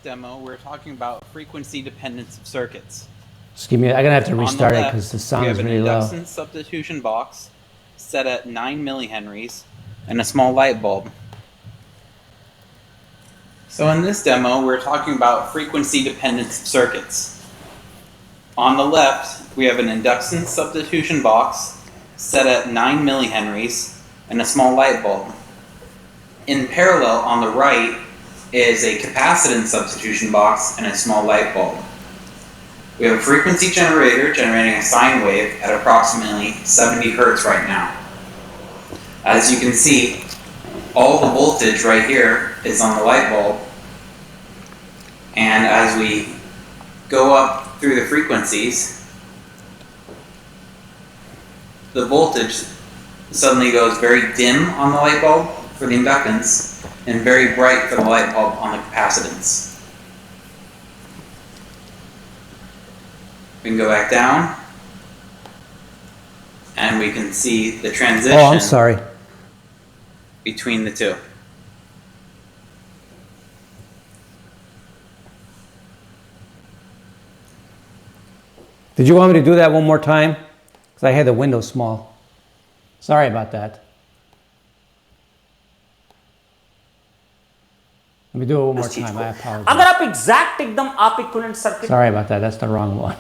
demo, we're talking about frequency dependence of circuits. Excuse me, I'm gonna have to restart it because the sound is really low. We have an inductance substitution box set at 9 millihenries and a small light bulb. So in this demo, we're talking about frequency dependence of circuits. On the left, we have an inductance substitution box set at 9 millihenries and a small light bulb. In parallel on the right is a capacitance substitution box and a small light bulb. We have a frequency generator generating a sine wave at approximately 70 Hertz right now. As you can see, all the voltage right here is on the light bulb, and as we go up through the frequencies, the voltage suddenly goes very dim on the light bulb for the inductance and very bright for the light bulb on the capacitance. We can go back down and we can see the transition between the two. Did you want me to do that one more time? Because I had the window small. Sorry about that. Let me do it one more time. I apologize. अगर आप exact एकदम आप equivalent circuit. Sorry about that. That's the wrong one.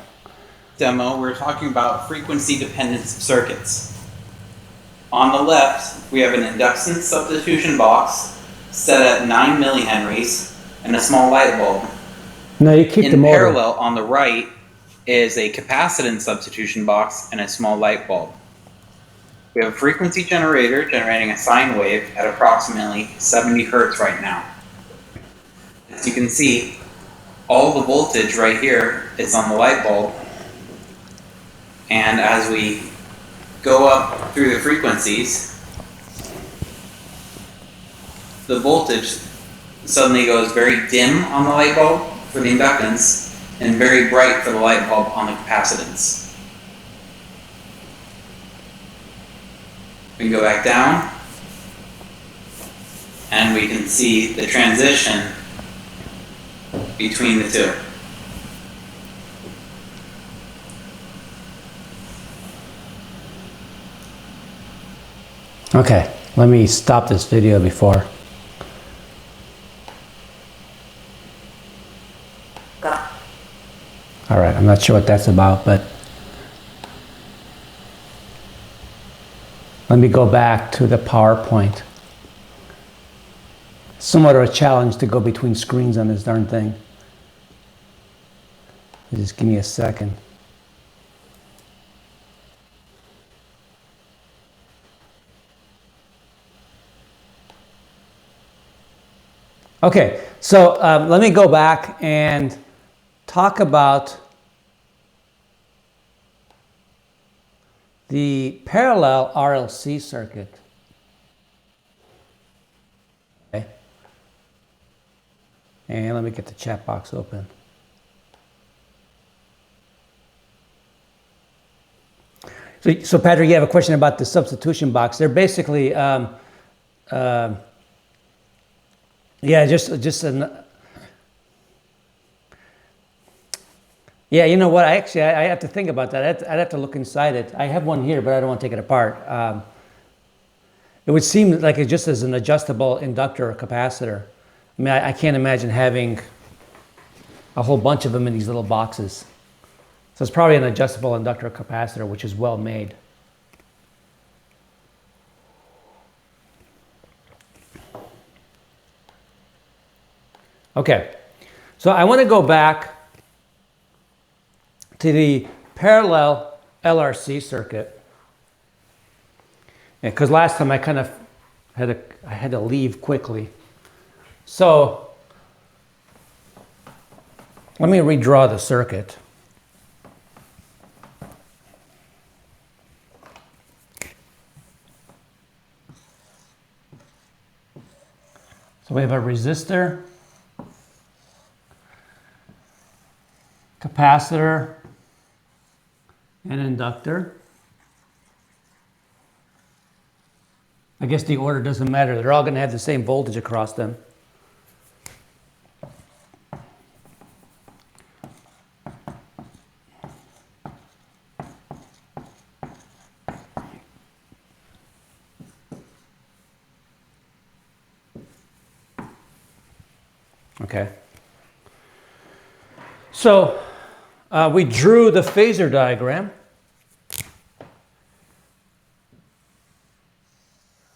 Demo, we're talking about frequency dependence of circuits. On the left, we have an inductance substitution box set at 9 millihenries and a small light bulb. No, you keep the motor. In parallel on the right is a capacitance substitution box and a small light bulb. We have a frequency generator generating a sine wave at approximately 70 Hertz right now. As you can see, all the voltage right here is on the light bulb, and as we go up through the frequencies, the voltage suddenly goes very dim on the light bulb for the inductance and very bright for the light bulb on the capacitance. We can go back down and we can see the transition between the two. Okay, let me stop this video before. All right, I'm not sure what that's about, but let me go back to the PowerPoint. Somewhat of a challenge to go between screens on this darn thing. Just give me a second. Okay, so let me go back and talk about the parallel RLC circuit. Okay. And let me get the chat box open. So Patrick, you have a question about the substitution box. They're basically, yeah, just an. Yeah, you know what? I have to think about that. I'd have to look inside it. I have one here, but I don't want to take it apart. It would seem like it's just as an adjustable inductor or capacitor. I mean, I can't imagine having a whole bunch of them in these little boxes. So it's probably an adjustable inductor or capacitor, which is well made. Okay, so I want to go back to the parallel LRC circuit, because last time I kind of had to leave quickly. So let me redraw the circuit. So we have a resistor, capacitor, and inductor. I guess the order doesn't matter. They're all going to have the same voltage across them. Okay. So we drew the phasor diagram.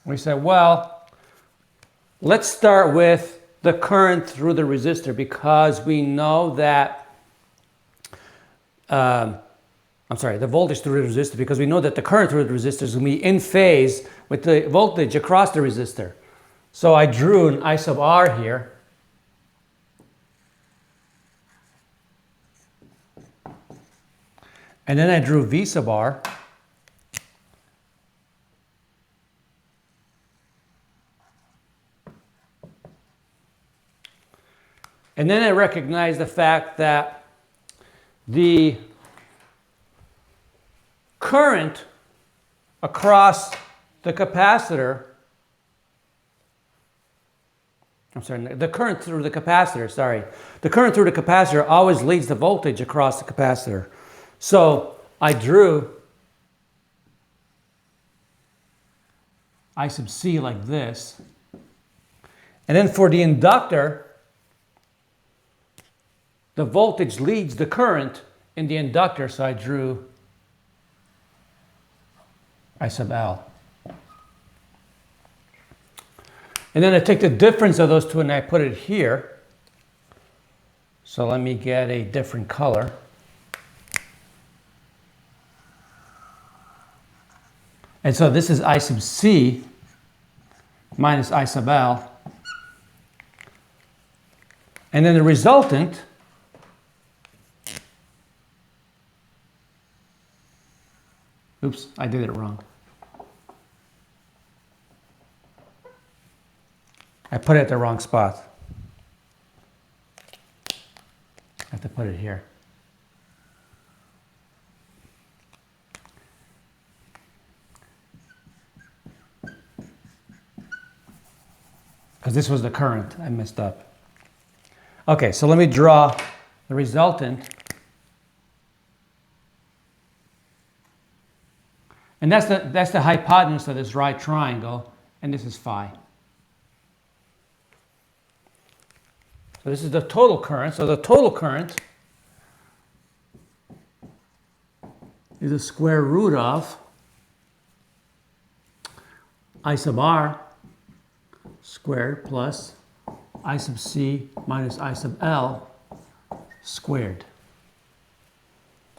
We said, well, let's start with the current through the resistor because we know that, the voltage through the resistor because we know that the current through the resistor is going to be in phase with the voltage across the resistor. So I drew an I sub R here. And then I drew V sub R. And then I recognize the fact that the current across the capacitor, the current through the capacitor, the current through the capacitor always leads the voltage across the capacitor. So I drew I sub C like this. And then for the inductor, the voltage leads the current in the inductor, so I drew I sub L. And then I take the difference of those two and I put it here. So let me get a different color. And so this is I sub C minus I sub L. And then the resultant oops, I did it wrong. I put it at the wrong spot. I have to put it here. Because this was the current, I messed up. Okay, so let me draw the resultant. And that's the hypotenuse of this right triangle, and this is phi. So this is the total current. So the total current is the square root of I sub R squared plus I sub C minus I sub L squared.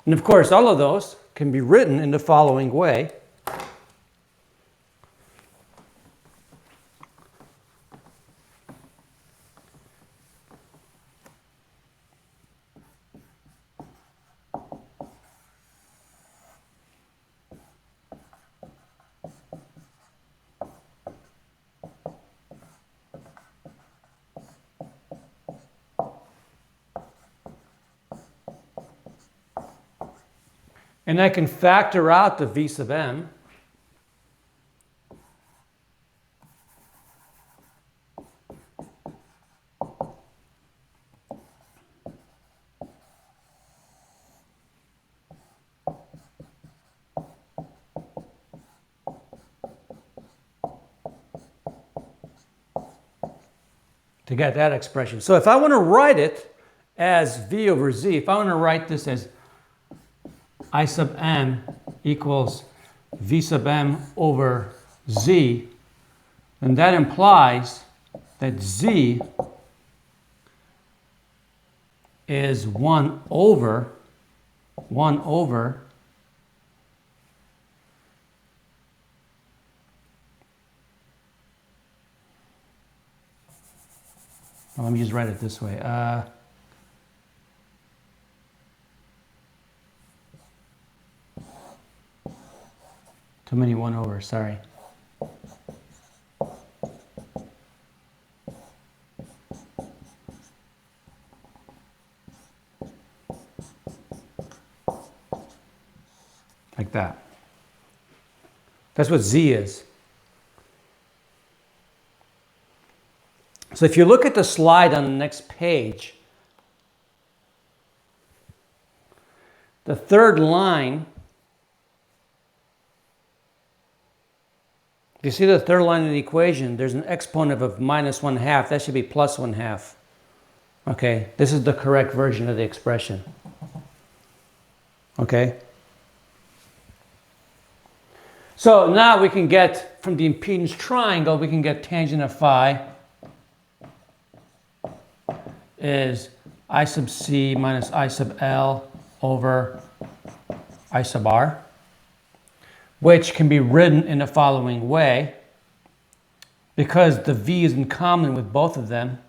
And of course, all of those can be written in the following way. And I can factor out the V sub m. To get that expression. So if I want to write it as V over Z, if I want to write this as I sub m equals V sub m over Z, then that implies that Z is 1 over well, let me just write it this way. Too many 1 over, sorry. Like that. That's what Z is. So if you look at the slide on the next page, the third line, if you see the third line of the equation, there's an exponent of minus 1/2. That should be plus 1/2. Okay, this is the correct version of the expression. Okay. So now we can get, from the impedance triangle, we can get tangent of phi is I sub c minus I sub L over I sub R, which can be written in the following way. Because the V is in common with both of them,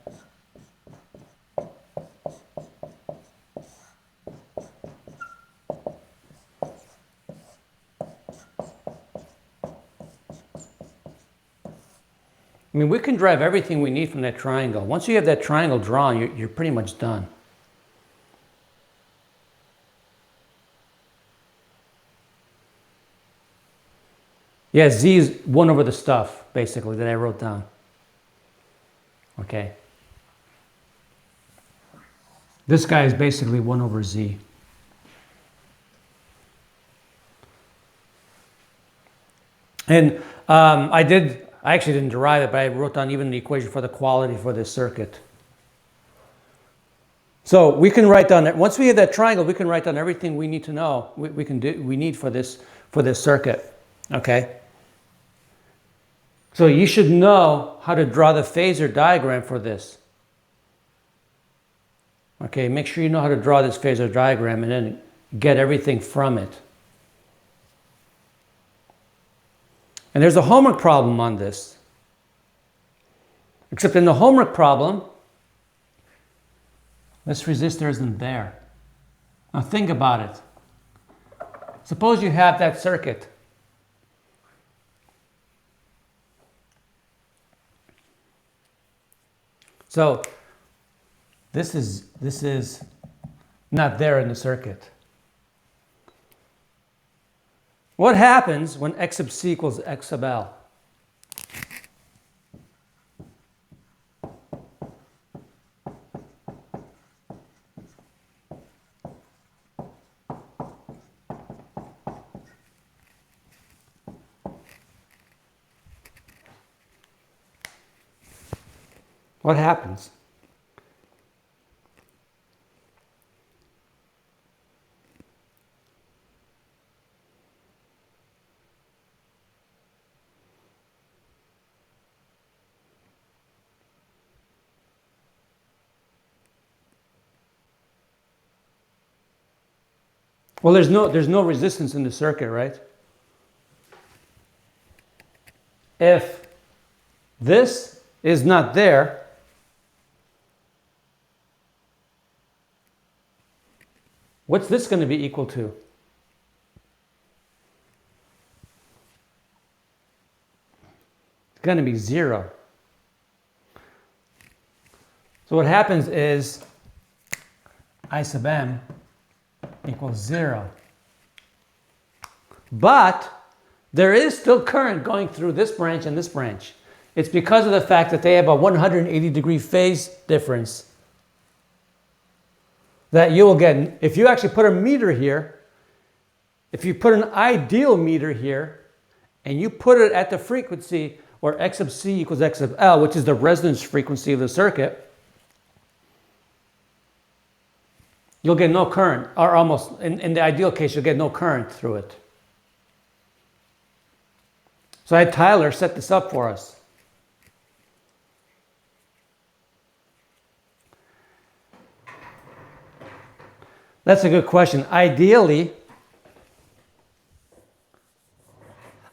I mean, we can derive everything we need from that triangle. Once you have that triangle drawn, you're pretty much done. Yeah, Z is 1 over the stuff, basically, that I wrote down. Okay. This guy is basically 1 over Z. And I actually didn't derive it, but I wrote down even the equation for the quality for this circuit. So we can write down that once we have that triangle, we can write down everything we need to know. We need for this circuit. Okay. So you should know how to draw the phasor diagram for this. Okay, make sure you know how to draw this phasor diagram and then get everything from it. And there's a homework problem on this. Except in the homework problem, this resistor isn't there. Now think about it. Suppose you have that circuit. So this is not there in the circuit. What happens when x sub c equals x sub L? What happens? Well, there's no resistance in the circuit, right? If this is not there, what's this going to be equal to? It's going to be 0. So what happens is I sub m equals 0. But there is still current going through this branch and this branch. It's because of the fact that they have a 180-degree phase difference that you will get. If you actually put a meter here, if you put an ideal meter here, and you put it at the frequency where x sub c equals x sub L, which is the resonance frequency of the circuit, you'll get no current, or almost, in the ideal case, you'll get no current through it. So I had Tyler set this up for us. That's a good question. Ideally,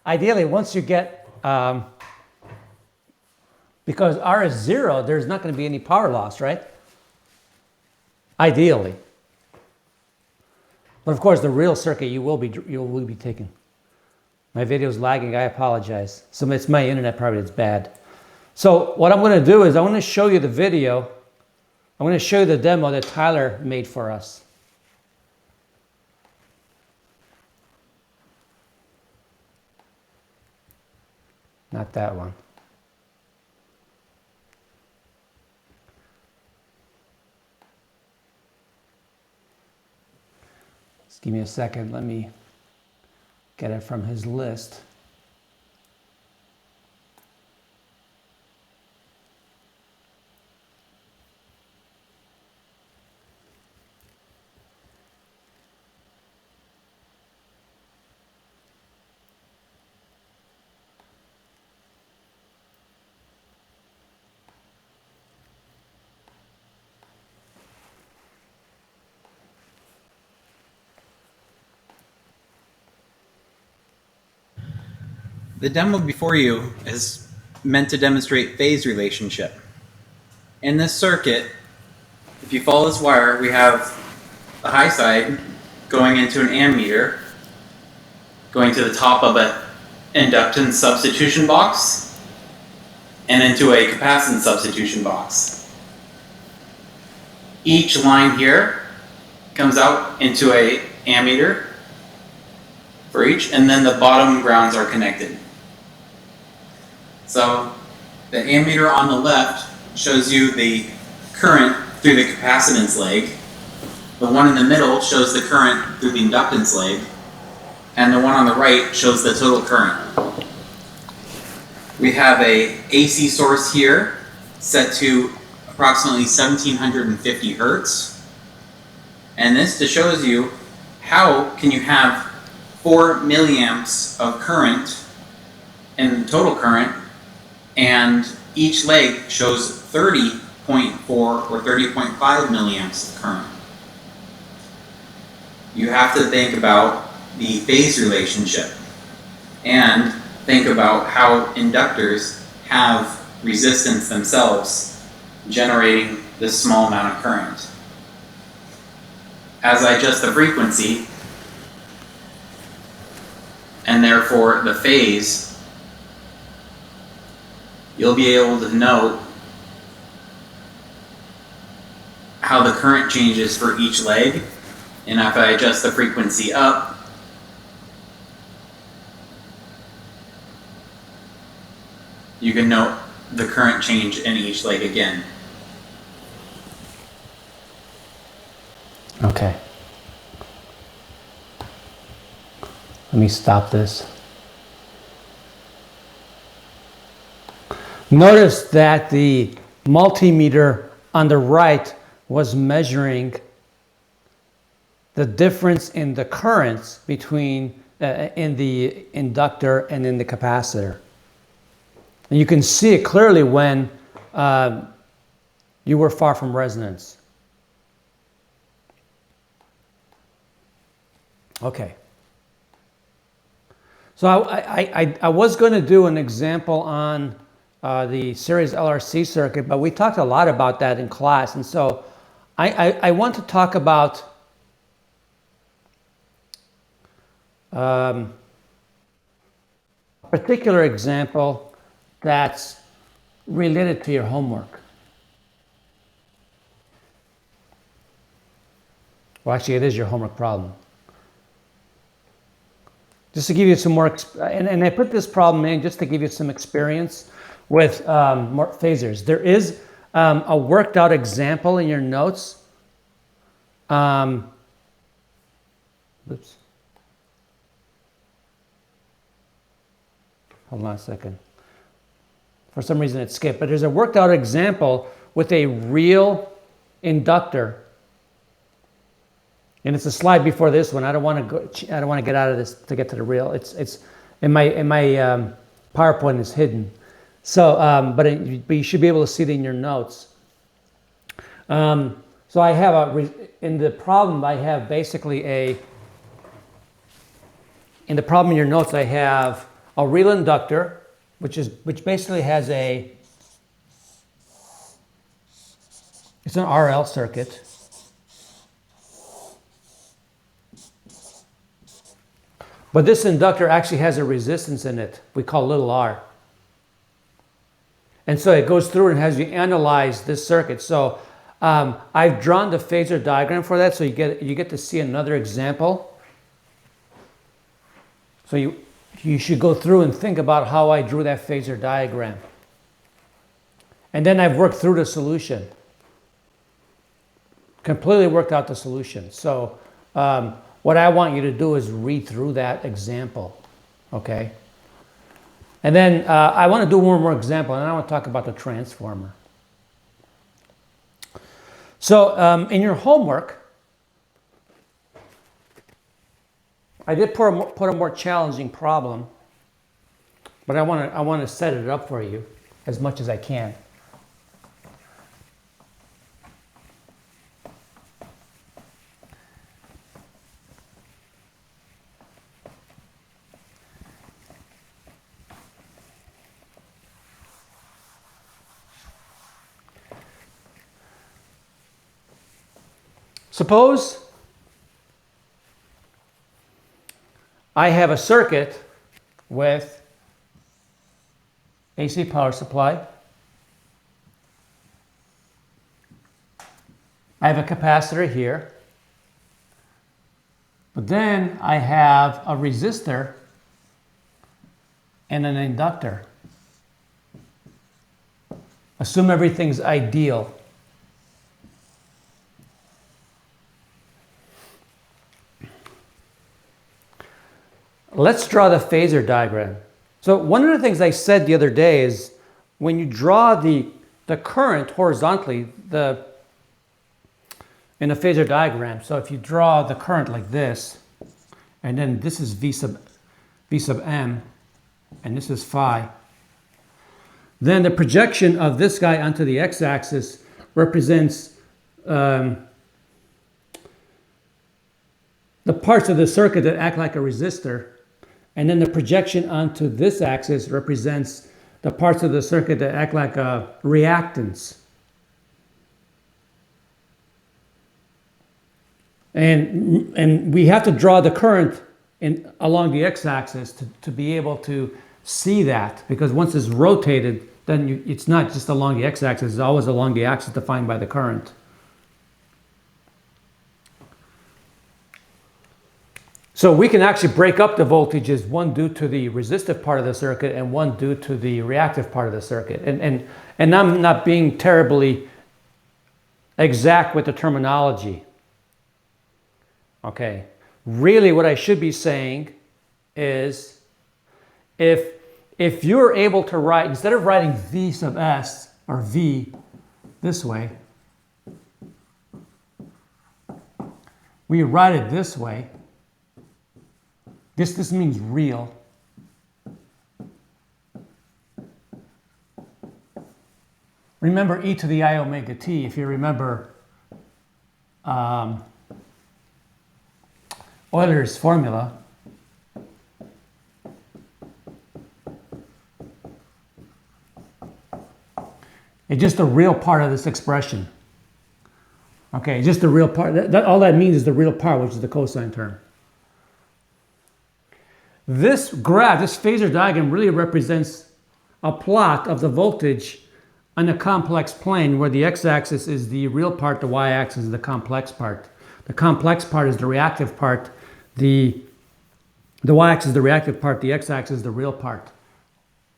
once you get, because R is 0, there's not going to be any power loss, right? Ideally. But of course, the real circuit you will be taking. My video's lagging, I apologize. So it's my internet probably, it's bad. So what I'm going to do is I want to show you the video. I'm going to show you the demo that Tyler made for us. Not that one. Just give me a second. Let me get it from his list. The demo before you is meant to demonstrate phase relationship. In this circuit, if you follow this wire, we have the high side going into an ammeter, going to the top of an inductance substitution box, and into a capacitance substitution box. Each line here comes out into a ammeter for each, and then the bottom grounds are connected. So the ammeter on the left shows you the current through the capacitance leg. The one in the middle shows the current through the inductance leg. And the one on the right shows the total current. We have a AC source here set to approximately 1750 hertz. And this just shows you how can you have 4 milliamps of current in total current, and each leg shows 30.4 or 30.5 milliamps of current. You have to think about the phase relationship and think about how inductors have resistance themselves generating this small amount of current. As I adjust the frequency and therefore the phase, you'll be able to know how the current changes for each leg. And if I adjust the frequency up, you can note the current change in each leg again. Okay. Let me stop this. Notice that the multimeter on the right was measuring the difference in the currents between in the inductor and in the capacitor. And you can see it clearly when you were far from resonance. Okay. So I was going to do an example on the series LRC circuit, but we talked a lot about that in class. And so I want to talk about a particular example that's related to your homework. Well, actually, it is your homework problem. Just to give you some more, and I put this problem in just to give you some experience with more phasers. There is a worked out example in your notes. Oops. Hold on a second. For some reason it skipped, but there's a worked out example with a real inductor. And it's a slide before this one. I don't want to go. I don't want to get out of this to get to the real. It's in my PowerPoint is hidden. So, but you should be able to see it in your notes. So I have in the problem I have basically in the problem in your notes I have a real inductor, which basically has it's an RL circuit. But this inductor actually has a resistance in it we call little r. And so it goes through and has you analyze this circuit. So I've drawn the phasor diagram for that, so you get to see another example. So you should go through and think about how I drew that phasor diagram. And then I've worked through the solution. Completely worked out the solution. So what I want you to do is read through that example, okay? And then I want to do one more example, and I want to talk about the transformer. So in your homework, I did put a more challenging problem, but I want to set it up for you as much as I can. Suppose I have a circuit with AC power supply. I have a capacitor here. But then I have a resistor and an inductor. Assume everything's ideal. Let's draw the phasor diagram. So one of the things I said the other day is when you draw the current horizontally in a phasor diagram, so if you draw the current like this, and then this is V sub m, and this is phi, then the projection of this guy onto the x-axis represents the parts of the circuit that act like a resistor, and then the projection onto this axis represents the parts of the circuit that act like a reactance. And we have to draw the current along the x-axis to be able to see that, because once it's rotated, then it's not just along the x-axis, it's always along the axis defined by the current. So we can actually break up the voltages, one due to the resistive part of the circuit and one due to the reactive part of the circuit. And I'm not being terribly exact with the terminology. Okay, really what I should be saying is if you're able to write, instead of writing V sub s or V this way, we write it this way. This means real. Remember e to the I omega t, if you remember Euler's formula. It's just a real part of this expression. Okay, just the real part. All that means is the real part, which is the cosine term. This graph, this phasor diagram really represents a plot of the voltage on a complex plane where the x-axis is the real part, the y-axis is the complex part. The complex part is the reactive part, the y-axis is the reactive part, the x-axis is the real part.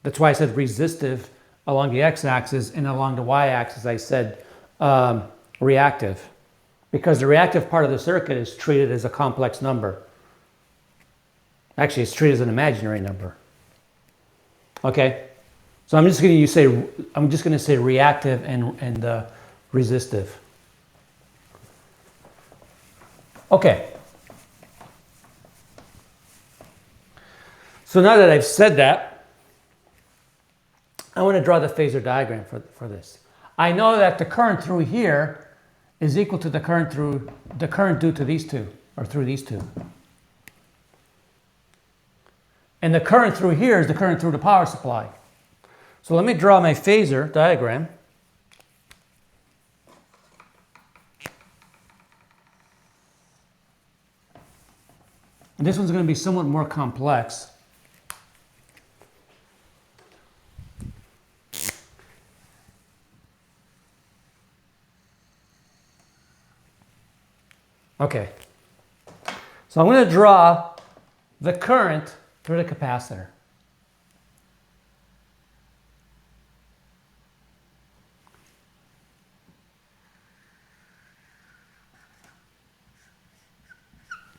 That's why I said resistive along the x-axis, and along the y-axis I said reactive, because the reactive part of the circuit is treated as a complex number. Actually, it's treated as an imaginary number. Okay, so I'm just going to say reactive and resistive. Okay. So now that I've said that, I want to draw the phasor diagram for this. I know that the current through here is equal to the current due to these two, or through these two. And the current through here is the current through the power supply. So let me draw my phasor diagram. And this one's going to be somewhat more complex. Okay. So I'm going to draw the current through the capacitor.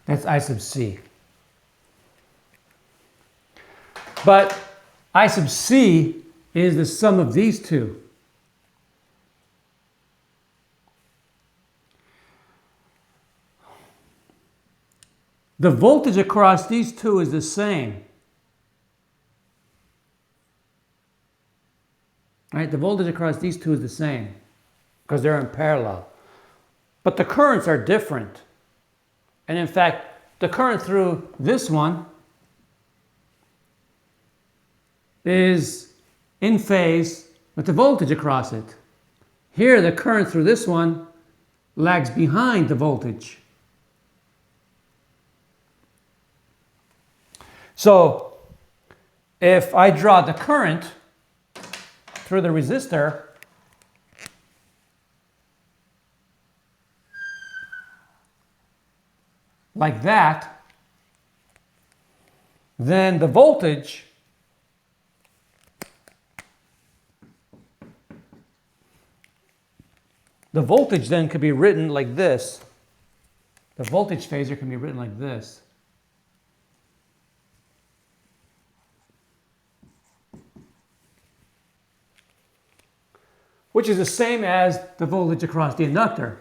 That's I sub c. But I sub c is the sum of these two. The voltage across these two is the same. Right? The voltage across these two is the same because they're in parallel. But the currents are different. And in fact, the current through this one is in phase with the voltage across it. Here, the current through this one lags behind the voltage. So if I draw the current through the resistor, like that, then the voltage then could be written like this. The voltage phasor can be written like this. Which is the same as the voltage across the inductor.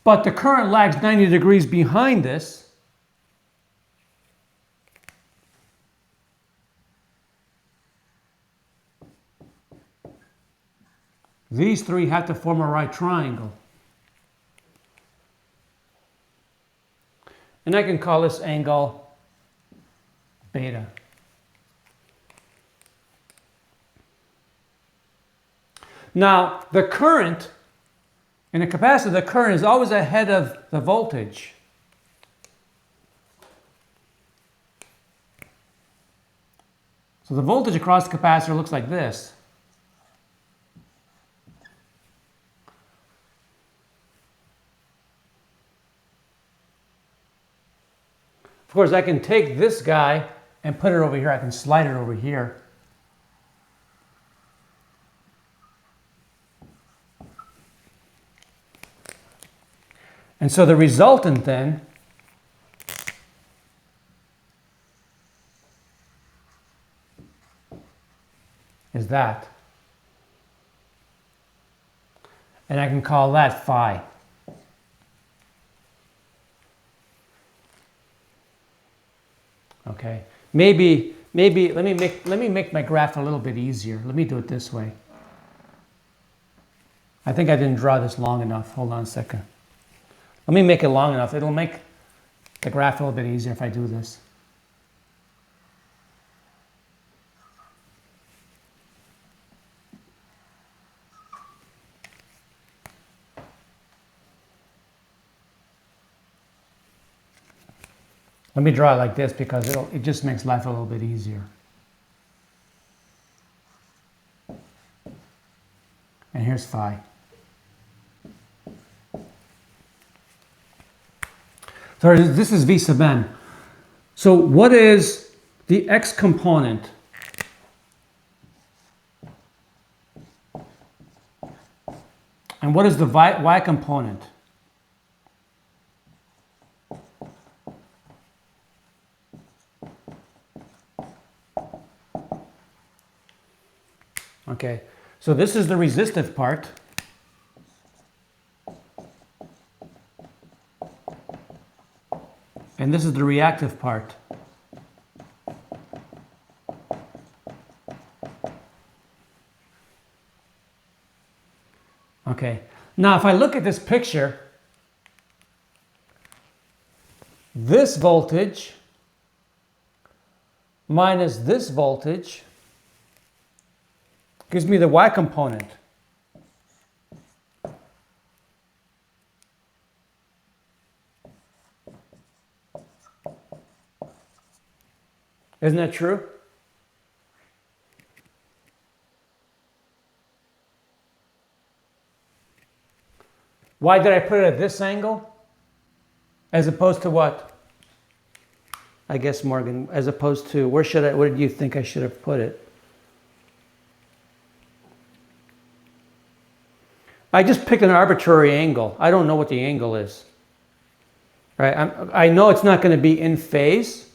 But the current lags 90 degrees behind this. These three have to form a right triangle. And I can call this angle beta. Now, the current in a capacitor, the current is always ahead of the voltage. So the voltage across the capacitor looks like this. Of course, I can take this guy and put it over here. I can slide it over here. And so the resultant then is that. And I can call that phi. Okay. Maybe let me make my graph a little bit easier. Let me do it this way. I think I didn't draw this long enough. Hold on a second. Let me make it long enough. It'll make the graph a little bit easier if I do this. Let me draw it like this because it just makes life a little bit easier. And here's phi. So this is V sub n. So what is the x component? And what is the y component? Okay, so this is the resistive part. And this is the reactive part. Okay, now if I look at this picture, this voltage minus this voltage gives me the y component. Isn't that true? Why did I put it at this angle? As opposed to what? I guess, Morgan, as opposed to, where do you think I should have put it? I just picked an arbitrary angle. I don't know what the angle is. Right? I know it's not going to be in phase.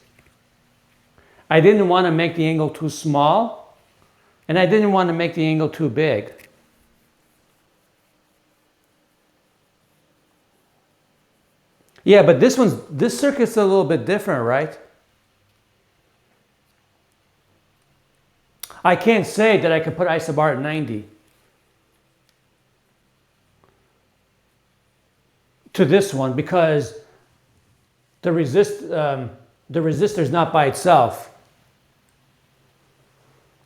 I didn't want to make the angle too small, and I didn't want to make the angle too big. Yeah, but this circuit's a little bit different, right? I can't say that I could put I sub r at 90 to this one because the resistor is not by itself.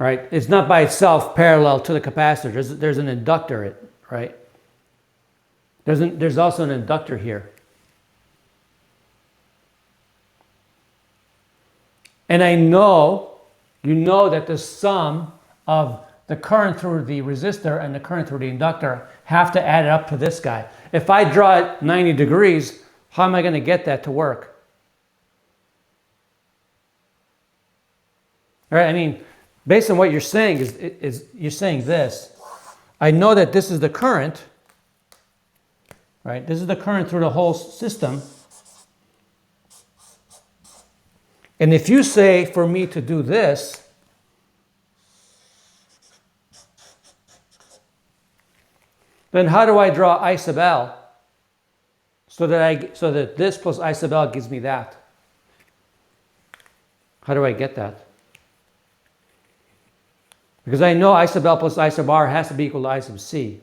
right? It's not by itself parallel to the capacitor. There's an inductor, right? There's also an inductor here. And I know, you know that the sum of the current through the resistor and the current through the inductor have to add it up to this guy. If I draw it 90 degrees, how am I going to get that to work? All right, I mean, based on what you're saying is you're saying this. I know that this is the current, right? This is the current through the whole system. And if you say for me to do this, then how do I draw I sub L so that this plus I sub L gives me that? How do I get that? Because I know I sub L plus I sub R has to be equal to I sub C.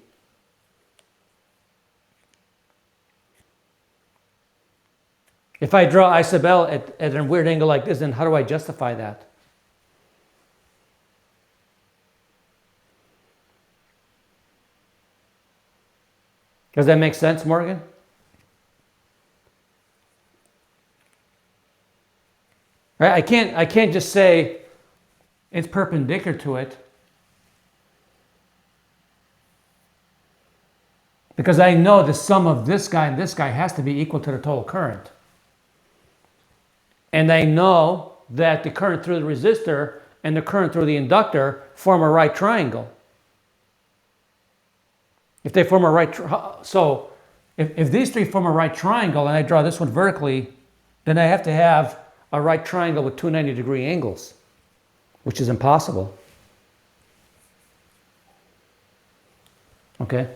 If I draw I sub L at a weird angle like this, then how do I justify that? Does that make sense, Morgan? Right? I can't just say it's perpendicular to it, because I know the sum of this guy and this guy has to be equal to the total current. And I know that the current through the resistor and the current through the inductor form a right triangle. If they form a right, so if these three form a right triangle and I draw this one vertically, then I have to have a right triangle with 290-degree angles, which is impossible. Okay?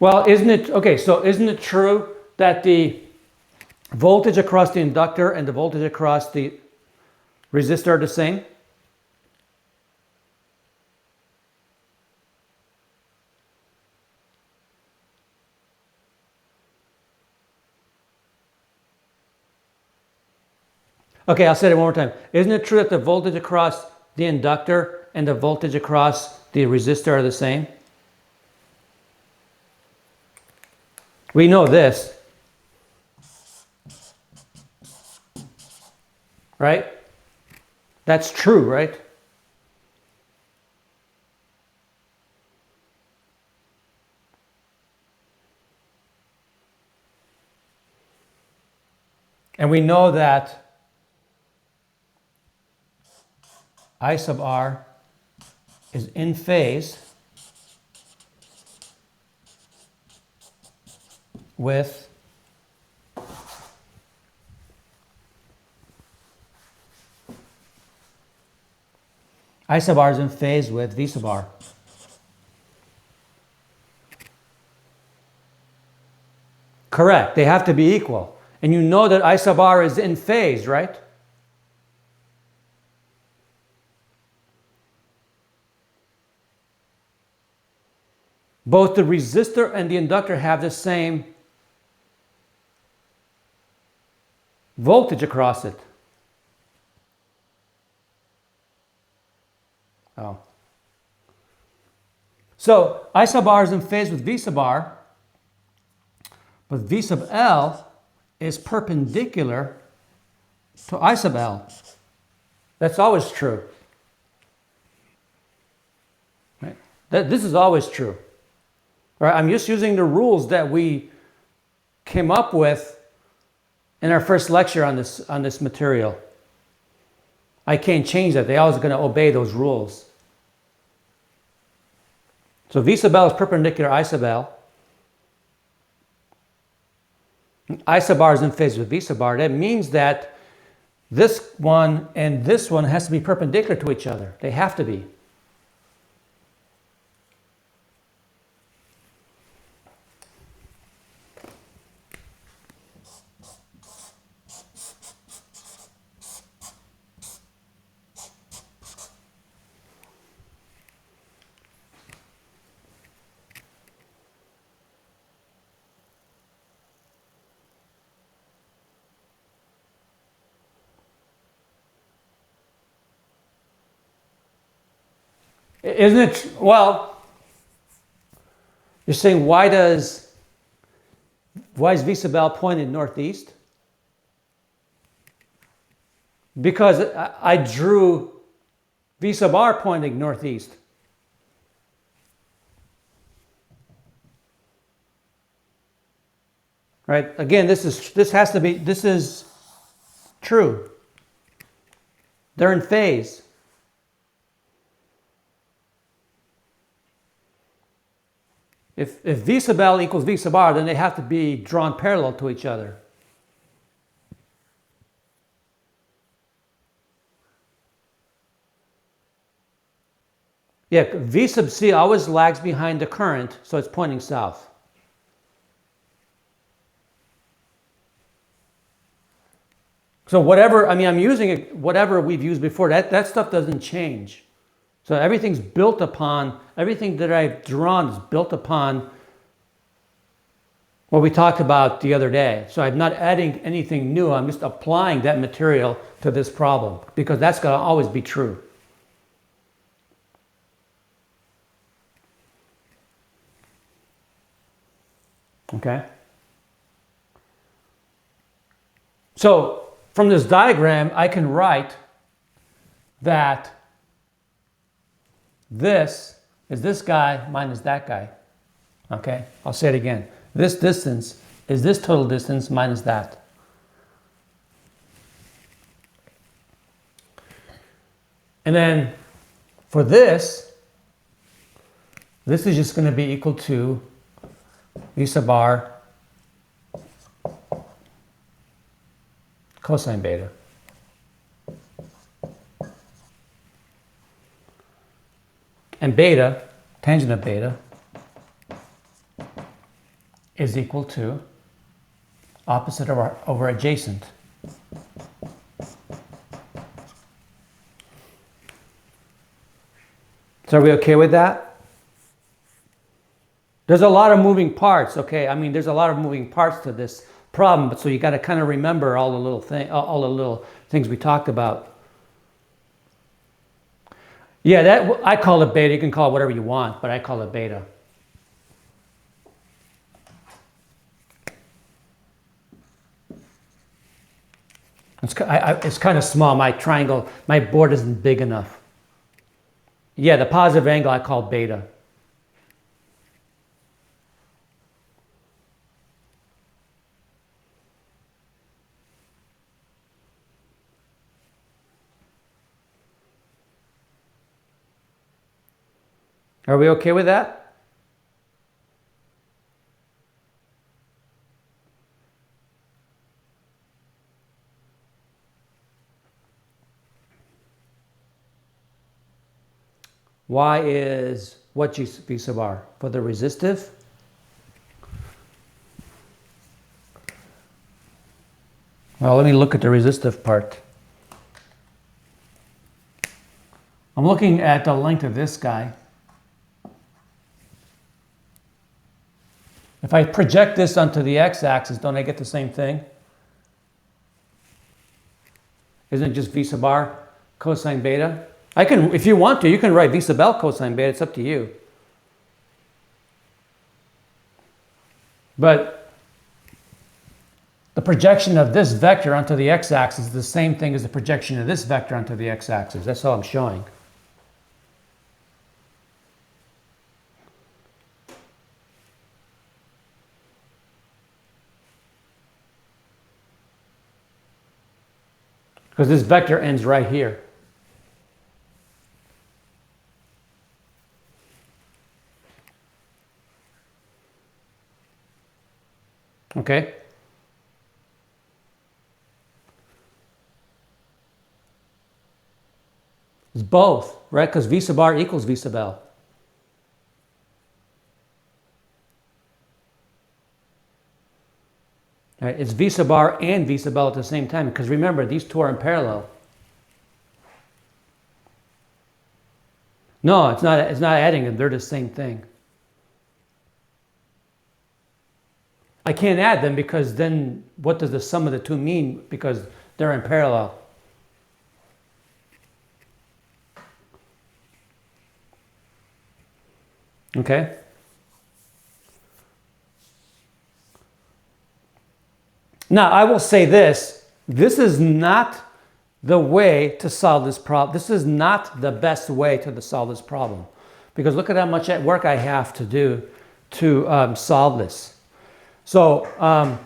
Well, isn't it true that the voltage across the inductor and the voltage across the resistor are the same? Okay, I'll say it one more time. Isn't it true that the voltage across the inductor and the voltage across the resistor are the same? We know this, right? That's true, right? And we know that I sub R is in phase with I sub R is in phase with V sub R. Correct. They have to be equal. And you know that I sub R is in phase, right? Both the resistor and the inductor have the same voltage across it. Oh. So I sub R is in phase with V sub R, but V sub L is perpendicular to I sub L. That's always true. Right? This is always true. Right? I'm just using the rules that we came up with in our first lecture on this material. I can't change that. They're always going to obey those rules. So V sub L is perpendicular to I sub L. I sub R is in phase with V sub R. That means that this one and this one has to be perpendicular to each other. They have to be. Isn't it? Well, you're saying why is vis a bell pointed northeast? Because I drew V sub r pointing northeast. Right? Again, this is true. They're in phase. If V sub L equals V sub R, then they have to be drawn parallel to each other. Yeah, V sub C always lags behind the current, so it's pointing south. So whatever, I mean, I'm using it, whatever we've used before, that stuff doesn't change. So everything's built upon, everything that I've drawn is built upon what we talked about the other day. So I'm not adding anything new, I'm just applying that material to this problem because that's going to always be true. Okay? So from this diagram, I can write that this is this guy minus that guy. Okay? I'll say it again. This distance is this total distance minus that. And then for this is just going to be equal to V sub r cosine beta. And beta, tangent of beta, is equal to opposite over adjacent. So are we okay with that? There's a lot of moving parts, okay? I mean, there's a lot of moving parts to this problem, but so you got to kind of remember all the little things we talked about. Yeah, that I call it beta. You can call it whatever you want, but I call it beta. It's kind of small. My triangle, my board isn't big enough. Yeah, the positive angle I call beta. Are we okay with that? Y is what V sub r? For the resistive? Well, let me look at the resistive part. I'm looking at the length of this guy. If I project this onto the x-axis, don't I get the same thing? Isn't it just V sub r cosine beta? I can, if you want to, you can write V sub L cosine beta. It's up to you. But the projection of this vector onto the x-axis is the same thing as the projection of this vector onto the x-axis. That's all I'm showing. Because this vector ends right here. Okay? It's both, right? Because V sub r equals V sub L. Right? It's V sub r and V sub L at the same time, because remember, these two are in parallel. No, it's not adding them. They're the same thing. I can't add them because then what does the sum of the two mean? Because they're in parallel. Okay? Now, I will say this. This is not the way to solve this problem. This is not the best way to solve this problem. Because look at how much work I have to do to solve this. So,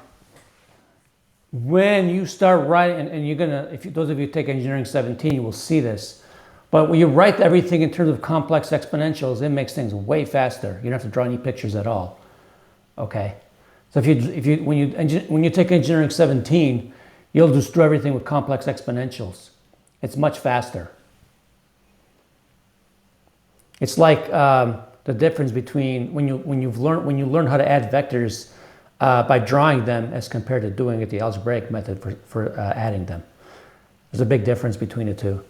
when you start writing, and you're gonna, those of you who take Engineering 17, you will see this. But when you write everything in terms of complex exponentials, it makes things way faster. You don't have to draw any pictures at all. Okay. So when you take Engineering 17, you'll just do everything with complex exponentials. It's much faster. It's like the difference between when you learn how to add vectors by drawing them as compared to doing it the algebraic method for adding them. There's a big difference between the two.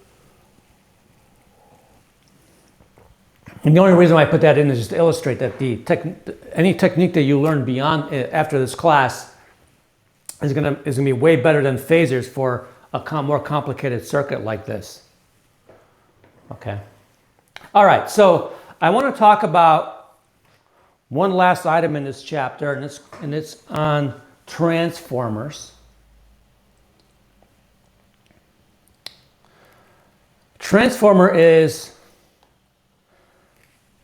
And the only reason why I put that in is just to illustrate that any technique that you learn beyond after this class is gonna be way better than phasors for a more complicated circuit like this. Okay. All right. So I want to talk about one last item in this chapter, and it's on transformers. Transformer is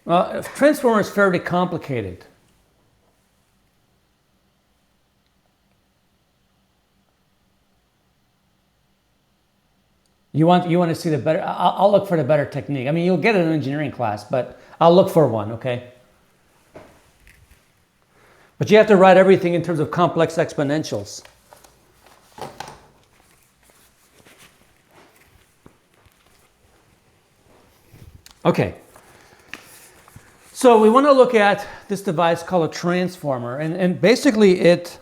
fairly complicated. You want to see the better, I'll look for the better technique. I mean, you'll get it in an engineering class, but I'll look for one, okay? But you have to write everything in terms of complex exponentials. Okay. So we want to look at this device called a transformer, and basically it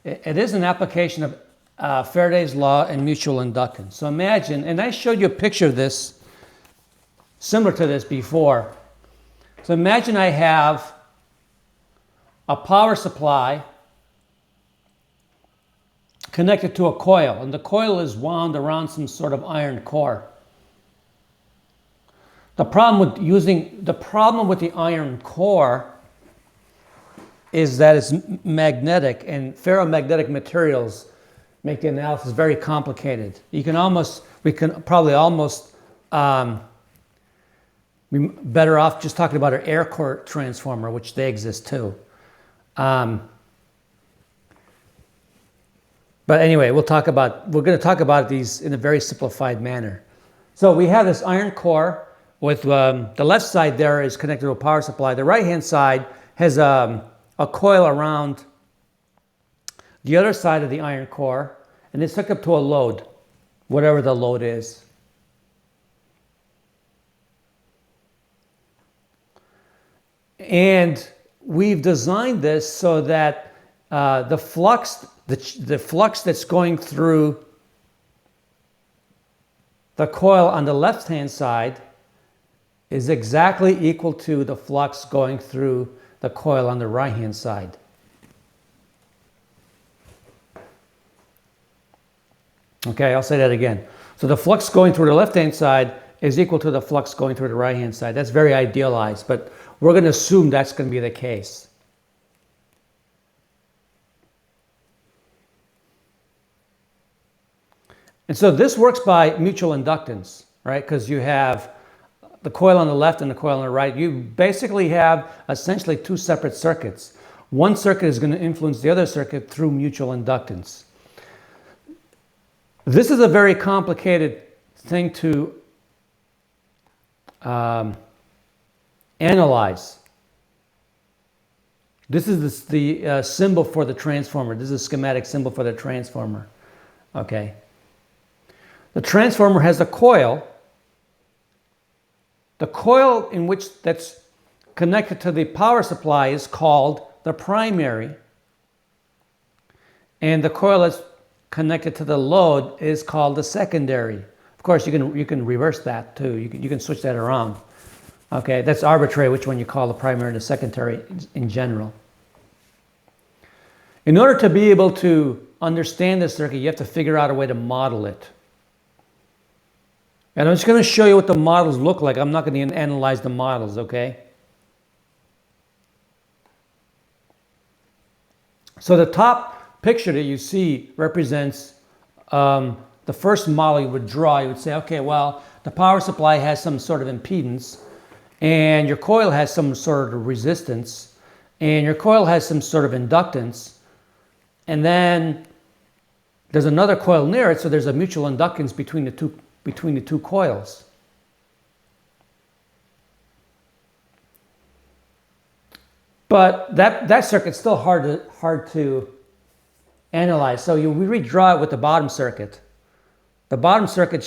is an application of Faraday's law and mutual inductance. So imagine, and I showed you a picture of this, similar to this before. So imagine I have a power supply connected to a coil, and the coil is wound around some sort of iron core. The problem with the iron core is that it's magnetic, and ferromagnetic materials make the analysis very complicated. We can probably almost be better off just talking about an air core transformer, which they exist too. But anyway, we're going to talk about these in a very simplified manner. So we have this iron core with the left side there is connected to a power supply. The right-hand side has a coil around the other side of the iron core, and it's hooked up to a load, whatever the load is. And we've designed this so that the flux that's going through the coil on the left-hand side is exactly equal to the flux going through the coil on the right-hand side. Okay, I'll say that again. So the flux going through the left-hand side is equal to the flux going through the right-hand side. That's very idealized, but we're going to assume that's going to be the case. And so this works by mutual inductance, right? Because you have the coil on the left and the coil on the right. You basically have essentially two separate circuits. One circuit is going to influence the other circuit through mutual inductance. This is a very complicated thing to analyze. This is the symbol for the transformer. This is a schematic symbol for the transformer. Okay. The transformer has a coil. The coil that's connected to the power supply is called the primary. And the coil that's connected to the load is called the secondary. Of course, you can reverse that too. You can switch that around. Okay, that's arbitrary which one you call the primary and the secondary in general. In order to be able to understand this circuit, you have to figure out a way to model it. And I'm just going to show you what the models look like. I'm not going to analyze the models, okay? So the top picture that you see represents the first model you would draw. You would say, okay, well, the power supply has some sort of impedance, and your coil has some sort of resistance, and your coil has some sort of inductance, and then there's another coil near it, so there's a mutual inductance between the two coils. But that circuit's still hard to analyze. So we redraw it with the bottom circuit. The bottom circuit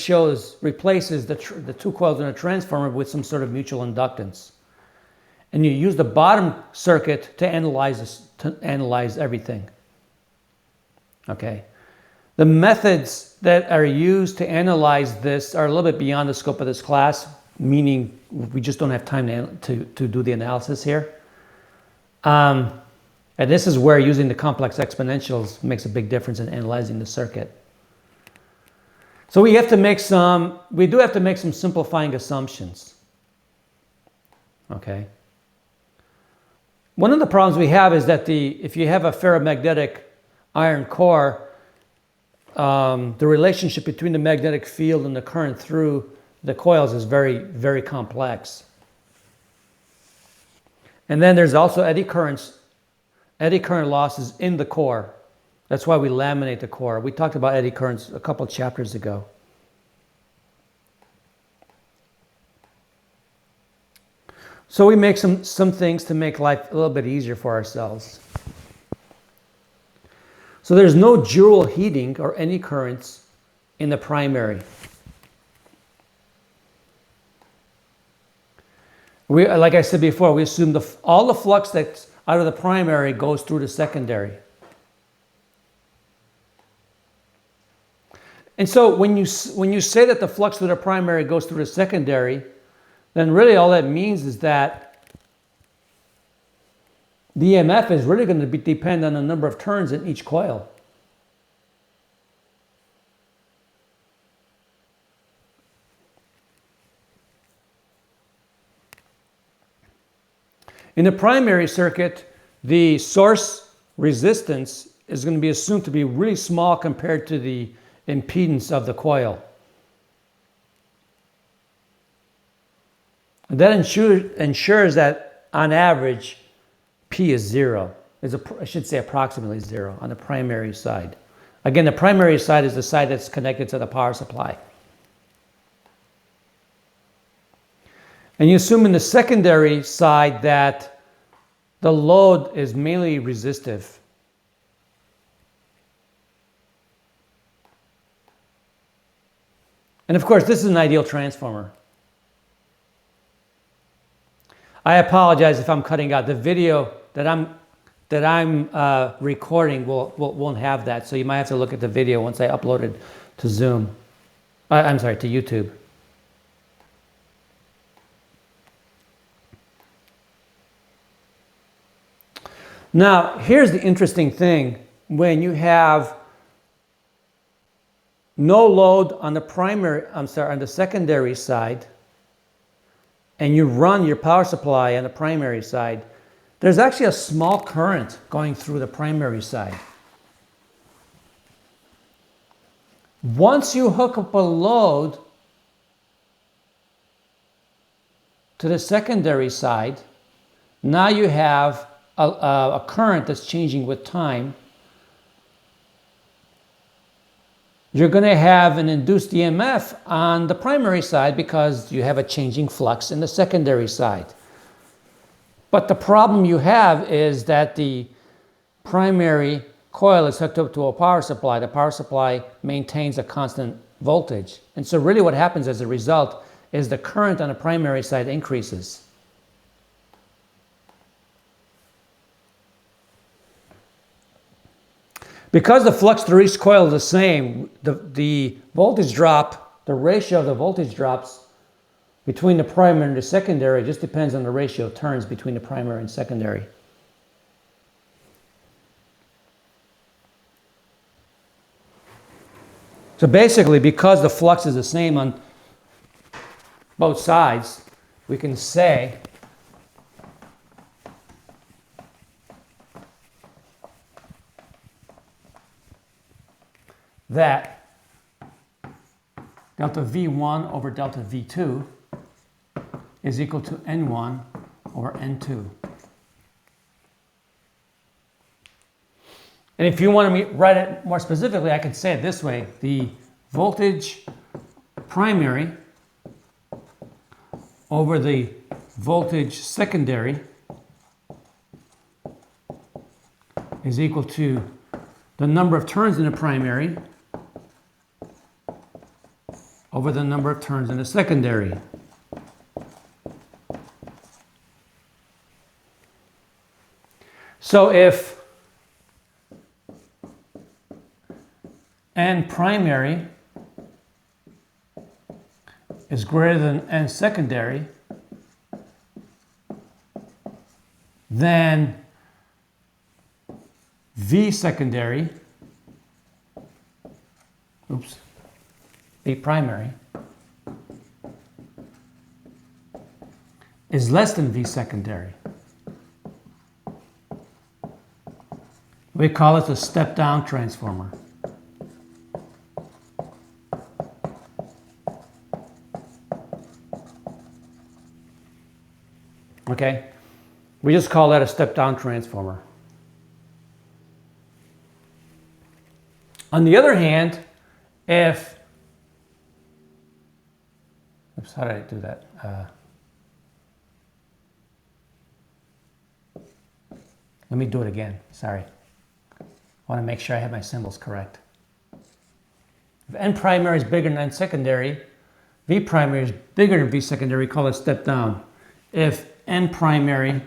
replaces the two coils in a transformer with some sort of mutual inductance. And you use the bottom circuit to analyze everything. Okay. The methods that are used to analyze this are a little bit beyond the scope of this class, meaning we just don't have time to do the analysis here. And this is where using the complex exponentials makes a big difference in analyzing the circuit. So we do have to make some simplifying assumptions. Okay. One of the problems we have is that if you have a ferromagnetic iron core, the relationship between the magnetic field and the current through the coils is very, very complex. And then there's also eddy current losses in the core. That's why we laminate the core. We talked about eddy currents a couple chapters ago. So we make some things to make life a little bit easier for ourselves. So there's no Joule heating or any currents in the primary. Like I said before, we assume all the flux that's out of the primary goes through the secondary. And so when you say that the flux through the primary goes through the secondary, then really all that means is that the EMF is really going to depend on the number of turns in each coil. In the primary circuit, the source resistance is going to be assumed to be really small compared to the impedance of the coil. And that ensures that on average, P is zero. I should say approximately zero on the primary side. Again, the primary side is the side that's connected to the power supply. And you assume in the secondary side that the load is mainly resistive. And of course, this is an ideal transformer. I apologize if I'm cutting out. The video that I'm recording won't have that, so you might have to look at the video once I upload it to Zoom. I'm sorry, to YouTube. Now, here's the interesting thing. When you have no load on the secondary side, and you run your power supply on the primary side, there's actually a small current going through the primary side. Once you hook up a load to the secondary side, now you have a current that's changing with time. You're going to have an induced EMF on the primary side because you have a changing flux in the secondary side. But the problem you have is that the primary coil is hooked up to a power supply. The power supply maintains a constant voltage. And so really what happens as a result is the current on the primary side increases. Because the flux through each coil is the same, the voltage drop, the ratio of the voltage drops between the primary and the secondary just depends on the ratio of turns between the primary and secondary. So basically, because the flux is the same on both sides, we can say that delta V1 over delta V2 is equal to N1 over N2. And if you want to write it more specifically, I could say it this way. The voltage primary over the voltage secondary is equal to the number of turns in the primary over the number of turns in the secondary. So if N primary is greater than N secondary, then V secondary, V primary is less than V secondary. We call it a step-down transformer. Okay? We just call that a step-down transformer. On the other hand, if... Oops, how did I do that? Let me do it again. Sorry. I want to make sure I have my symbols correct. If N primary is bigger than N secondary, V primary is bigger than V secondary, we call it step down. If N primary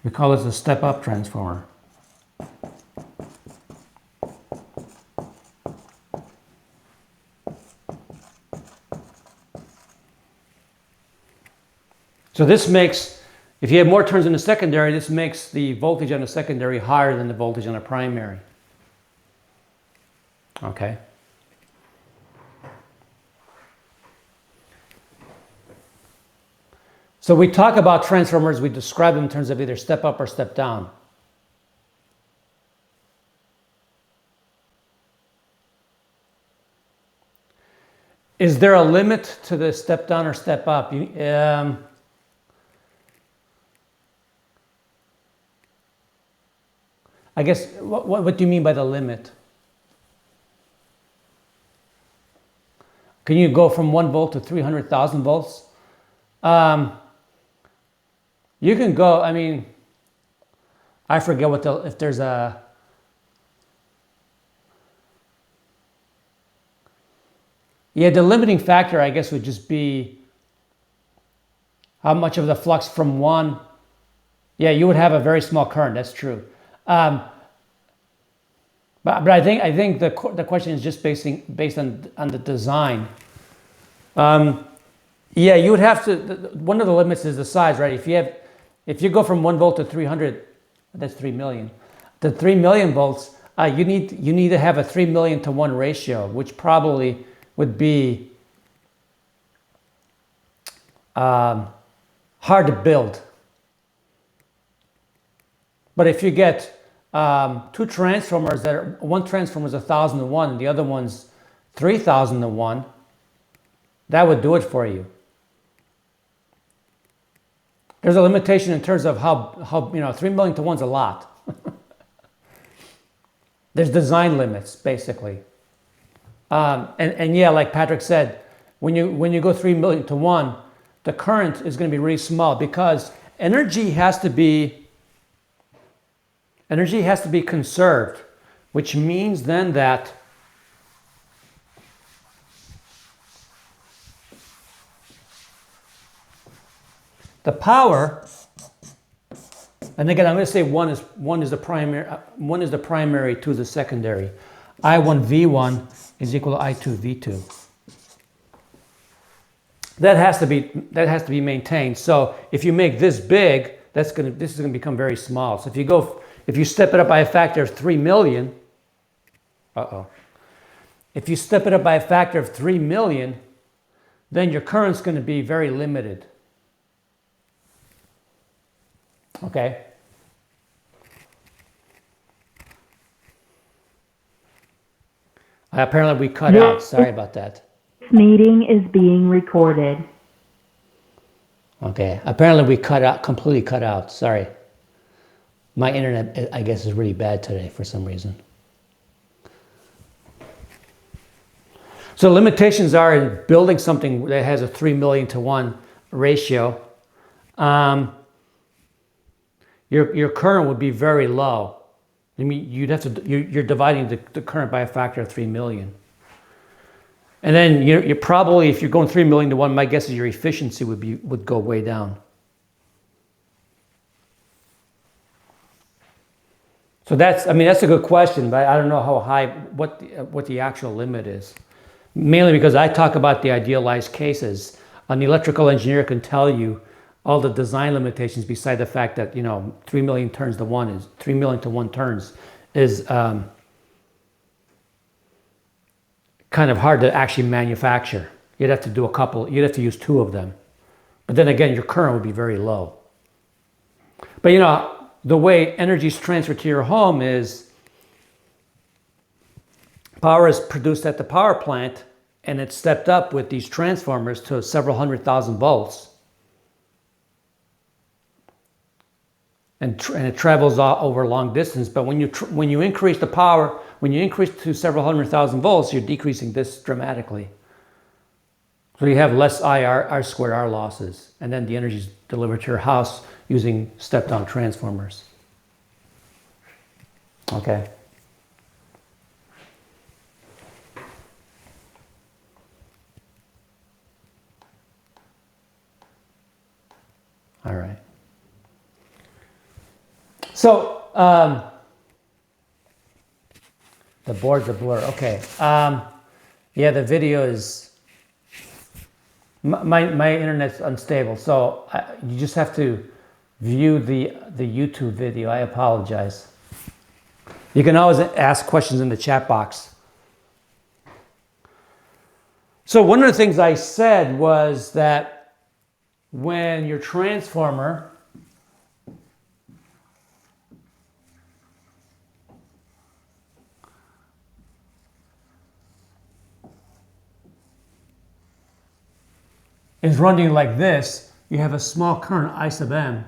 we call this a step-up transformer. So this makes, if you have more turns in the secondary, this makes the voltage on the secondary higher than the voltage on the primary. Okay. So we talk about transformers, we describe them in terms of either step up or step down. Is there a limit to the step down or step up? I guess, what do you mean by the limit? Can you go from 1 volt to 300,000 volts? You can go, I mean, I forget what if there's a, yeah, the limiting factor, I guess, would just be how much of the flux from one, yeah, you would have a very small current, that's true. But I think the question is just based on the design. Yeah, you would have to. One of the limits is the size, right? If you go from 1 volt to 300, that's 3 million. To 3 million volts, you need to have a 3 million to 1 ratio, which probably would be hard to build. But if you get two transformers that are, one transformer is 1,000 to 1 and the other one's 3,000 to 1, that would do it for you. There's a limitation in terms of how 3 million to 1's a lot. There's design limits, basically. And yeah, like Patrick said, when you go 3 million to 1, the current is going to be really small because energy has to be conserved, which means then that the power, and again, I'm going to say one is the primary, 2 is the secondary. I1 V1 is equal to I2 V2. that has to be maintained. So if you make this big, this is gonna become very small. So if you step it up by a factor of 3 million, if you step it up by a factor of 3 million, then your current's going to be very limited. Okay? Apparently we cut out. Sorry about that. This meeting is being recorded. Okay. Apparently we completely cut out. Sorry. My internet, I guess, is really bad today for some reason. So limitations are in building something that has a 3 million to 1 ratio. Your current would be very low. I mean, you're dividing the current by a factor of 3 million. And then you're probably, if you're going 3 million to 1, my guess is your efficiency would go way down. So that's a good question, but I don't know how high, what the actual limit is. Mainly because I talk about the idealized cases. An electrical engineer can tell you all the design limitations beside the fact that, 3 million turns to 1 is 3 million to 1 turns is kind of hard to actually manufacture. You'd have to use 2 of them. But then again, your current would be very low. But the way energy is transferred to your home is power is produced at the power plant, and it's stepped up with these transformers to several 100,000 volts. And it travels over long distance. But when you increase the power, when you increase to several 100,000 volts, you're decreasing this dramatically. So you have less R squared R losses. And then the energy is delivered to your house using step-down transformers. Okay. All right. So, the board's a blur. Okay. Yeah, the video is, my internet's unstable. So you just have to view the YouTube video. I apologize. You can always ask questions in the chat box. So one of the things I said was that when your transformer is running like this, you have a small current, I sub m.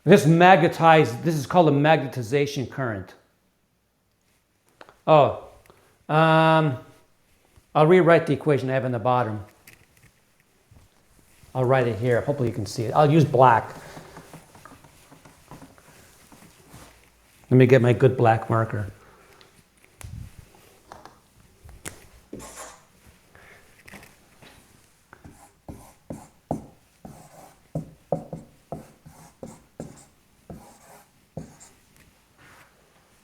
This is called a magnetization current. I'll rewrite the equation I have in the bottom. I'll write it here. Hopefully you can see it. I'll use black. Let me get my good black marker.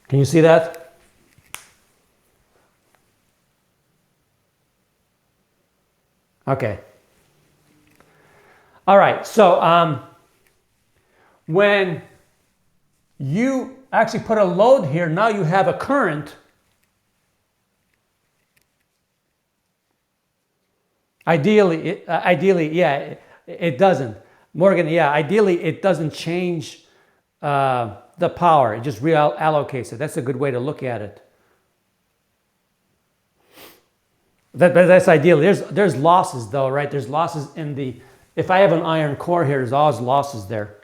Can you see that? Okay. All right, so when you actually put a load here, now you have a current. Ideally, yeah, it doesn't. Morgan, yeah, ideally it doesn't change the power. It just reallocates it. That's a good way to look at it. That's ideal. There's losses though, right? There's losses in the, if I have an iron core here, there's always losses there.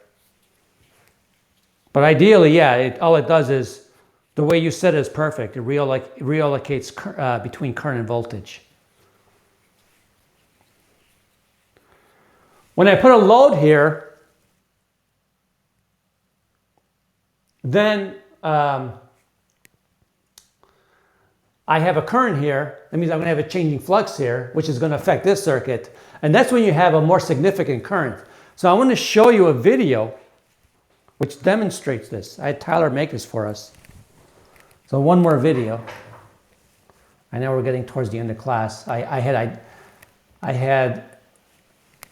But ideally, yeah, all it does is, the way you said it is perfect. It reallocates between current and voltage. When I put a load here, then I have a current here. That means I'm going to have a changing flux here, which is going to affect this circuit. And that's when you have a more significant current. So I want to show you a video which demonstrates this. I had Tyler make this for us. So one more video. I know we're getting towards the end of class. I had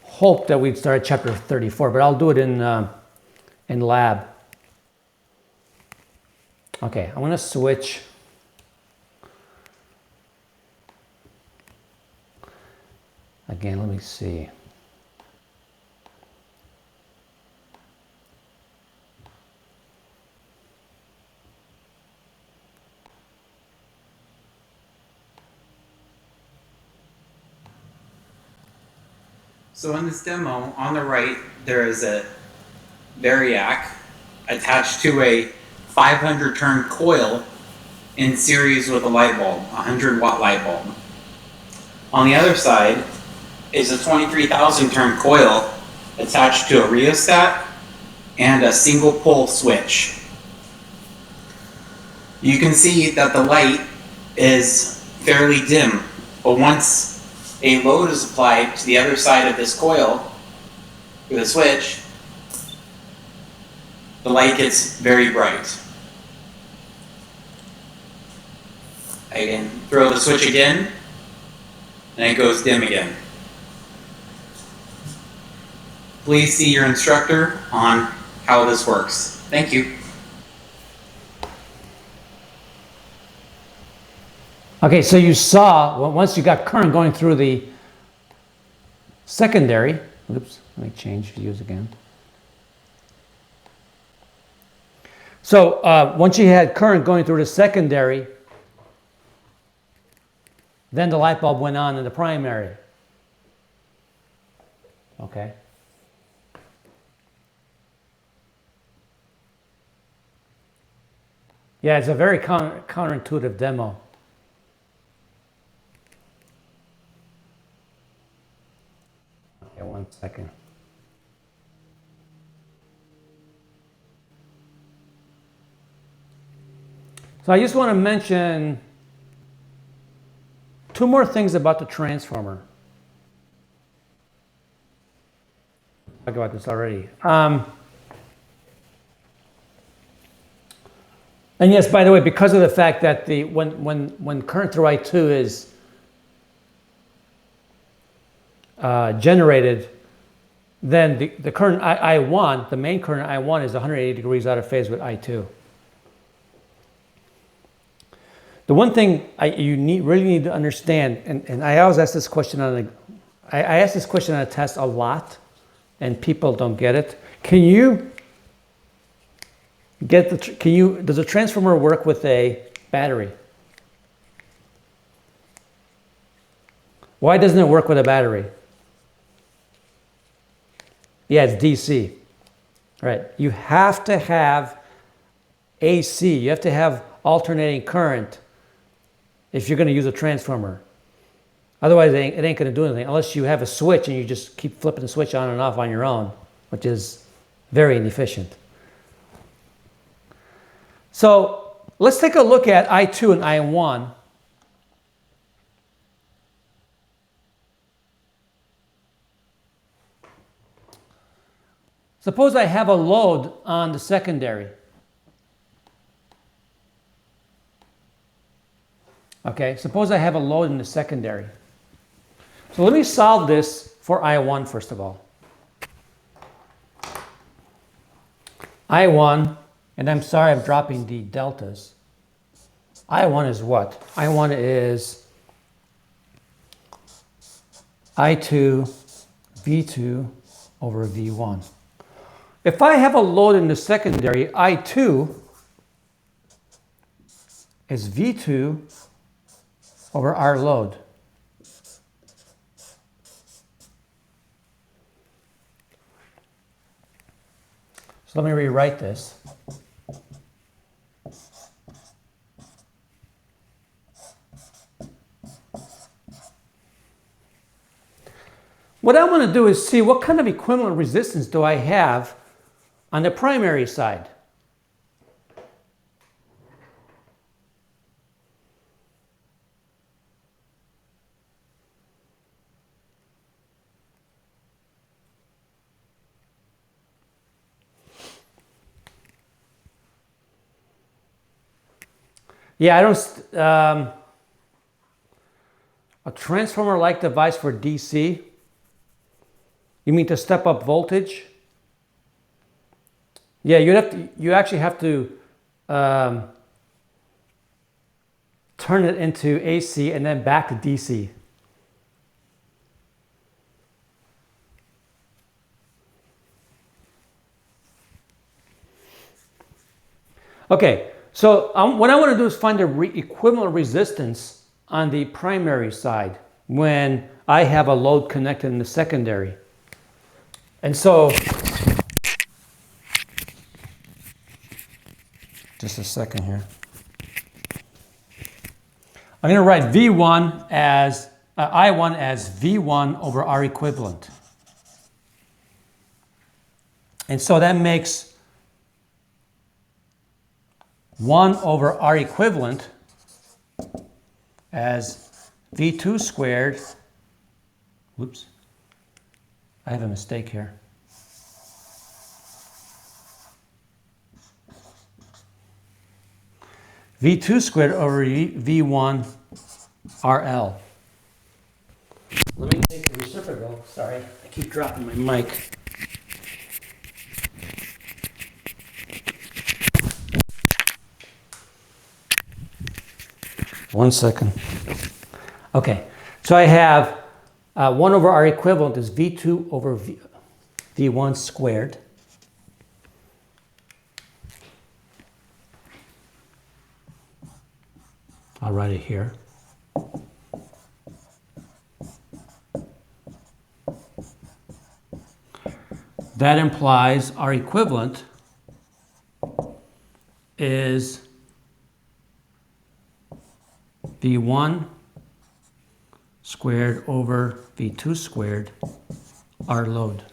hoped that we'd start at chapter 34, but I'll do it in lab. Okay, I'm going to switch. Again, let me see. So in this demo, on the right, there is a variac attached to a 500 turn coil in series with a light bulb, a 100-watt light bulb. On the other side is a 23,000 turn coil attached to a rheostat and a single pole switch. You can see that the light is fairly dim, but once a load is applied to the other side of this coil with a switch, the light gets very bright. I can throw the switch again, and it goes dim again. Please see your instructor on how this works. Thank you. Okay, so you saw, well, once you got current going through the secondary, oops, let me change views again. So once you had current going through the secondary, then the light bulb went on in the primary. Okay. Yeah, it's a very counterintuitive demo. Okay, 1 second. So I just want to mention 2 more things about the transformer. Talked about this already. And yes, by the way, because of the fact that when current through I2 is generated, then the current I1, the main current I1 is 180 degrees out of phase with I2. The one thing you really need to understand, and I always ask this question I ask this question on a test a lot, and people don't get it. Does a transformer work with a battery? Why doesn't it work with a battery? Yeah, it's DC. Right. You have to have AC. You have to have alternating current if you're going to use a transformer. Otherwise, it ain't going to do anything unless you have a switch and you just keep flipping the switch on and off on your own, which is very inefficient. So let's take a look at I2 and I1. Suppose I have a load on the secondary. Okay, suppose I have a load in the secondary. So let me solve this for I1 first of all. I1, and I'm sorry I'm dropping the deltas. I1 is what? I1 is I2 V2 over V1. If I have a load in the secondary, I2 is V2 over R load. So let me rewrite this. What I want to do is see what kind of equivalent resistance do I have on the primary side. Yeah, I don't. A transformer-like device for DC? You mean to step up voltage? Yeah, you actually have to turn it into AC and then back to DC. Okay, so what I want to do is find the equivalent resistance on the primary side when I have a load connected in the secondary. And so, just a second here. I'm going to write V1 as, I1 as V1 over R equivalent. And so that makes 1 over R equivalent as V2 squared. Whoops, I have a mistake here. V2 squared over V1 RL. Let me take the reciprocal. Sorry, I keep dropping my mic. One second. Okay, so I have 1 over R equivalent is V2 over V1 squared. I'll write it here. That implies R equivalent is V1 squared over V2 squared R load.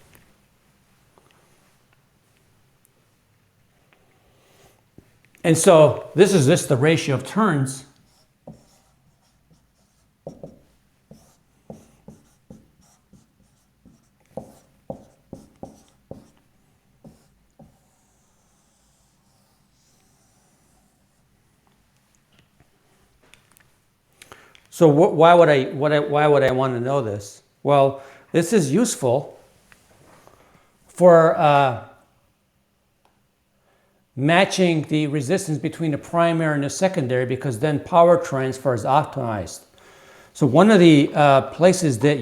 And so this is just the ratio of turns. So why would I want to know this? Well, this is useful for matching the resistance between the primary and the secondary, because then power transfer is optimized. So one of the places that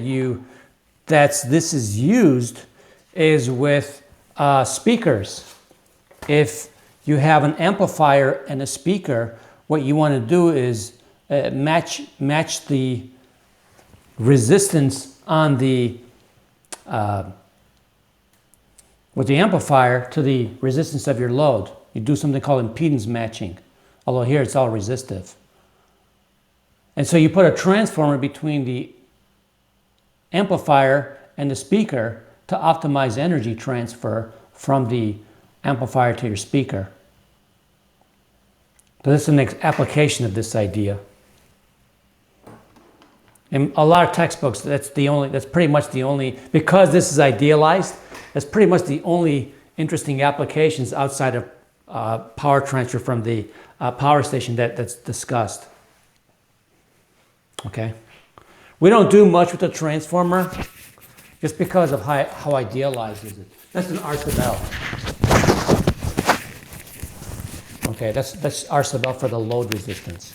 this is used is with speakers. If you have an amplifier and a speaker, what you want to do is match the resistance on the with the amplifier to the resistance of your load. You do something called impedance matching, although here it's all resistive. And so you put a transformer between the amplifier and the speaker to optimize energy transfer from the amplifier to your speaker. So this is an application of this idea. In a lot of textbooks, that's pretty much the only, because this is idealized, that's pretty much the only interesting applications outside of power transfer from the power station that's discussed. Okay? We don't do much with the transformer just because of how idealized is it. That's an R sub L. Okay, that's R sub L for the load resistance.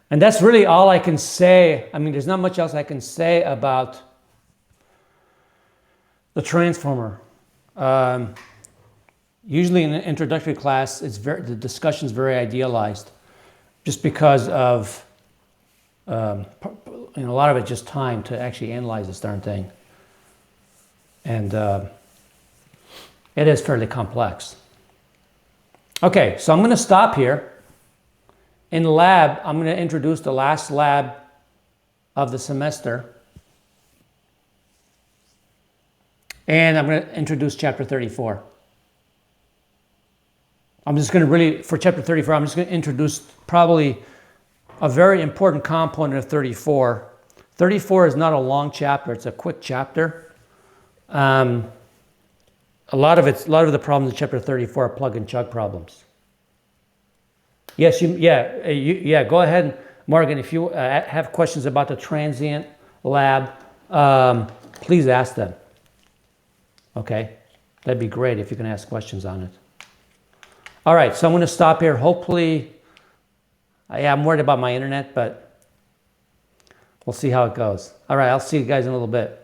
And that's really all I can say. I mean, there's not much else I can say about the transformer. Usually in an introductory class, the discussion is very idealized, just because of a lot of it just time to actually analyze this darn thing, and it is fairly complex. Okay, so I'm going to stop here. In lab, I'm going to introduce the last lab of the semester. And I'm going to introduce chapter 34. I'm just going to for chapter 34, I'm just going to introduce probably a very important component of 34. 34 is not a long chapter, it's a quick chapter. A lot of the problems in chapter 34 are plug and chug problems. Yes, yeah, go ahead, Morgan. If you have questions about the transient lab, please ask them. Okay, that'd be great if you can ask questions on it. All right, so I'm going to stop here. Hopefully, I'm worried about my internet, but we'll see how it goes. All right, I'll see you guys in a little bit.